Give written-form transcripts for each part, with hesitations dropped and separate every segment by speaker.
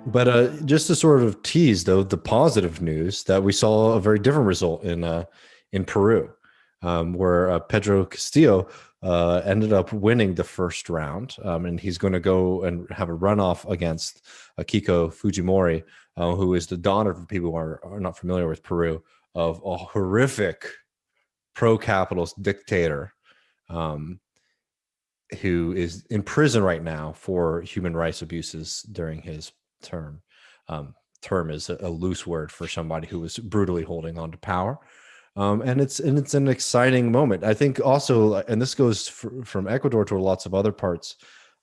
Speaker 1: But just to sort of tease, though, the positive news that we saw a very different result in Peru, where Pedro Castillo ended up winning the first round, and he's going to go and have a runoff against Keiko Fujimori, who is the daughter, for people who are not familiar with Peru, of a horrific pro-capitalist dictator, who is in prison right now for human rights abuses during his term. Term is a loose word for somebody who was brutally holding on to power. And it's an exciting moment. I think also, and this goes from Ecuador to lots of other parts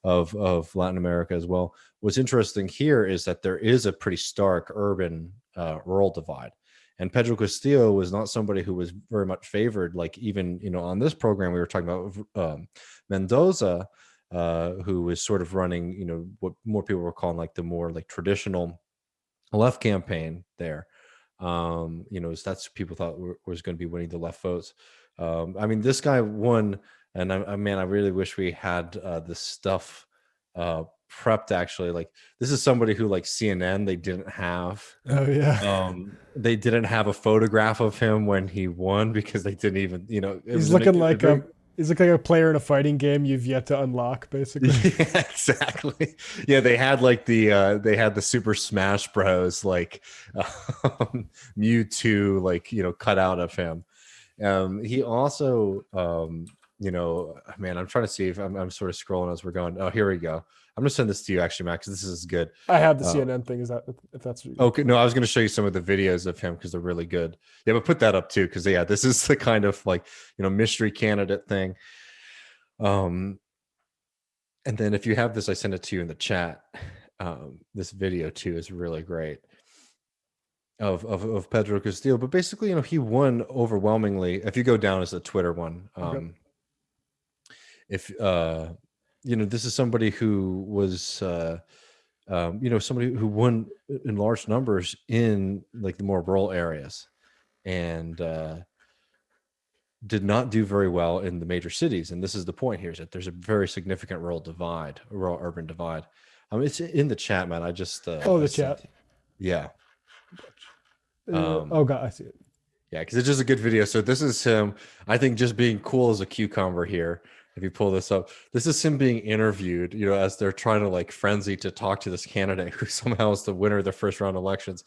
Speaker 1: of Latin America as well. What's interesting here is that there is a pretty stark urban rural divide. And Pedro Castillo was not somebody who was very much favored. Like, even, on this program, we were talking about Mendoza, who was sort of running, what more people were calling like the more like traditional left campaign there. That's people thought was going to be winning the left votes. I mean, this guy won, and I really wish we had this stuff prepped. Actually, like, this is somebody who, like, CNN, they didn't have.
Speaker 2: Oh yeah.
Speaker 1: They didn't have a photograph of him when he won, because they didn't even,
Speaker 2: He's looking like a player in a fighting game you've yet to unlock, basically.
Speaker 1: Yeah, exactly. Yeah, they had like the Super Smash Bros. Like Mewtwo, like, cut out of him. He also, man, I'm trying to see if I'm sort of scrolling as we're going. Oh, here we go. I'm gonna send this to you, actually, Max. This is good.
Speaker 2: I have the CNN thing. Is that if that's
Speaker 1: okay? No, I was gonna show you some of the videos of him because they're really good. Yeah, but put that up too, because this is the kind of like mystery candidate thing. And then if you have this, I send it to you in the chat. This video too is really great of Pedro Castillo. But basically, he won overwhelmingly. If you go down as the Twitter one,
Speaker 2: okay.
Speaker 1: If this is somebody who was somebody who won in large numbers in like the more rural areas, and did not do very well in the major cities. And this is the point here, is that there's a very significant rural urban divide. It's in the chat, man. I just
Speaker 2: the chat.
Speaker 1: Yeah.
Speaker 2: Oh god, I see it.
Speaker 1: Yeah, because it's just a good video. So this is him, I think, just being cool as a cucumber here. If you pull this up, this is him being interviewed, as they're trying to like frenzy to talk to this candidate who somehow is the winner of the first round elections.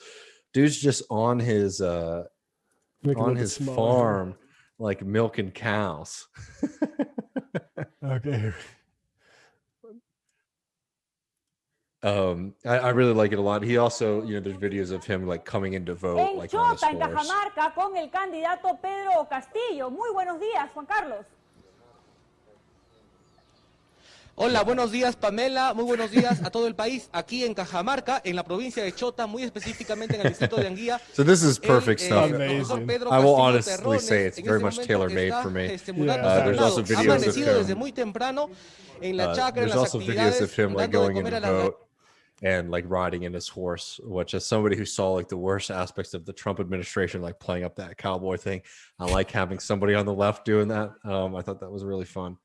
Speaker 1: Dude's just on his farm, like milking cows.
Speaker 2: Okay.
Speaker 1: I really like it a lot. He also, there's videos of him like coming in to vote, like on his horse.
Speaker 3: En Cajamarca con el candidato Pedro Castillo. Muy buenos días, Juan Carlos.
Speaker 4: Hola, buenos días, Pamela. Muy buenos días a todo el país. Aquí en Cajamarca, en la provincia de Chota, muy específicamente en el distrito de Anguía.
Speaker 1: So this is perfect stuff.
Speaker 2: Amazing.
Speaker 1: I will honestly say it's very much tailor-made for me. There's also videos of him.
Speaker 4: Desde muy temprano en la chacra,
Speaker 1: there's also videos of him like going in to vote and like riding in his horse, which, as somebody who saw like the worst aspects of the Trump administration, like playing up that cowboy thing, I like having somebody on the left doing that. I thought that was really fun.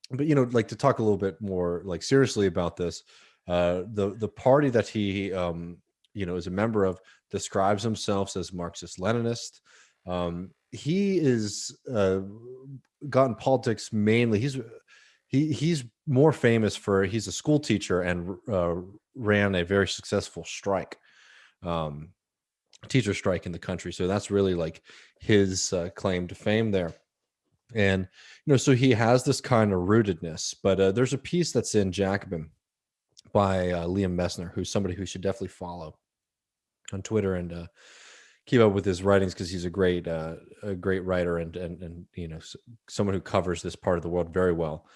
Speaker 1: But like, to talk a little bit more like seriously about this, the party that he is a member of describes himself as Marxist-Leninist. He is gotten politics mainly. He's more famous for, he's a school teacher and ran a very successful strike, teacher strike in the country. So that's really like his claim to fame there. And so he has this kind of rootedness. But there's a piece that's in Jacobin by Liam Messner, who's somebody who should definitely follow on Twitter and keep up with his writings, because he's a great writer and someone who covers this part of the world very well.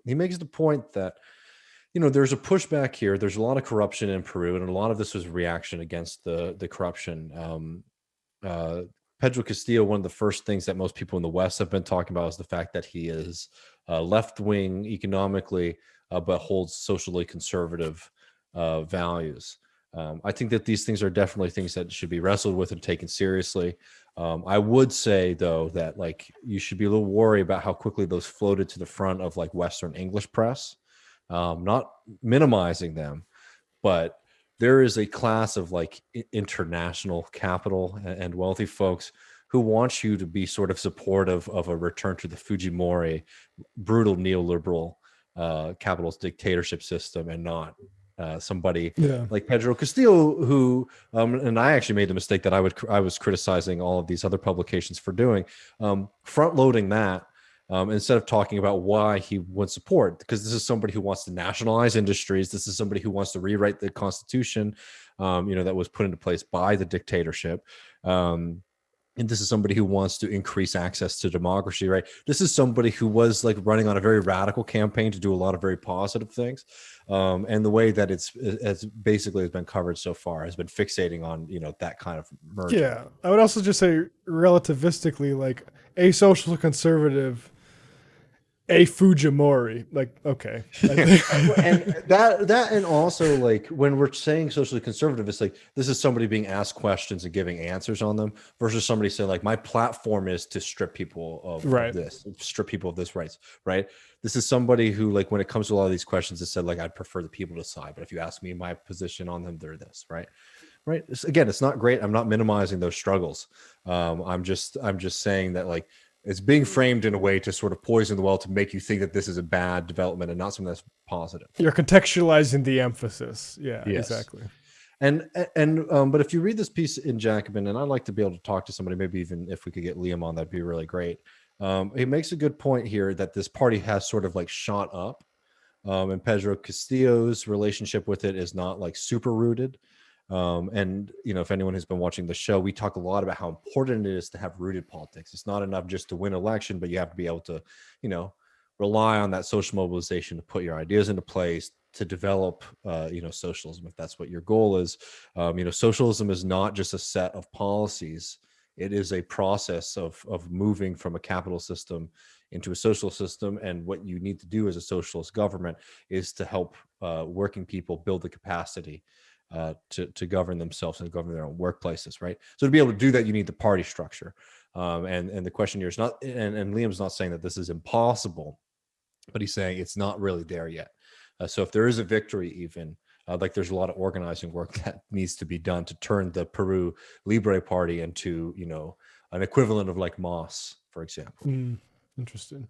Speaker 1: He makes the point that there's a pushback here. There's a lot of corruption in Peru, and a lot of this was reaction against the corruption. Pedro Castillo, one of the first things that most people in the West have been talking about is the fact that he is left-wing economically, but holds socially conservative values. I think that these things are definitely things that should be wrestled with and taken seriously. I would say though that like you should be a little worried about how quickly those floated to the front of like Western English press. Not minimizing them, but there is a class of like international capital and wealthy folks who want you to be sort of supportive of a return to the Fujimori brutal neoliberal capitalist dictatorship system, and not somebody like Pedro Castillo, who and I actually made the mistake that I was criticizing all of these other publications for doing, front loading that. Instead of talking about why he would support, because this is somebody who wants to nationalize industries. This is somebody who wants to rewrite the constitution, that was put into place by the dictatorship. And this is somebody who wants to increase access to democracy, right? This is somebody who was like running on a very radical campaign to do a lot of very positive things. And the way that it's basically has been covered so far has been fixating on, that kind of merger.
Speaker 2: Yeah. I would also just say relativistically, like a social conservative, a Fujimori, like, okay.
Speaker 1: And that and also like when we're saying socially conservative, it's like this is somebody being asked questions and giving answers on them versus somebody saying like my platform is to strip people of this rights, right? This is somebody who like when it comes to a lot of these questions has said like I'd prefer the people to decide, but if you ask me my position on them, they're this, right? Again, it's not great. I'm not minimizing those struggles. I'm just saying that like it's being framed in a way to sort of poison the well to make you think that this is a bad development and not something that's positive.
Speaker 2: You're contextualizing the emphasis. Yeah, yes. Exactly.
Speaker 1: But if you read this piece in Jacobin, and I'd like to be able to talk to somebody, maybe even if we could get Liam on, that'd be really great. He makes a good point here that this party has sort of like shot up, and Pedro Castillo's relationship with it is not like super rooted. And if anyone who's been watching the show, we talk a lot about how important it is to have rooted politics. It's not enough just to win election, but you have to be able to, rely on that social mobilization to put your ideas into place, to develop, socialism, if that's what your goal is. Socialism is not just a set of policies. It is a process of moving from a capital system into a social system. And what you need to do as a socialist government is to help working people build the capacity to govern themselves and govern their own workplaces, right? So to be able to do that, you need the party structure. And the question here is not, and Liam's not saying that this is impossible, but he's saying it's not really there yet. So if there is a victory, even like there's a lot of organizing work that needs to be done to turn the Peru Libre Party into, an equivalent of like Moss, for example.
Speaker 2: Interesting.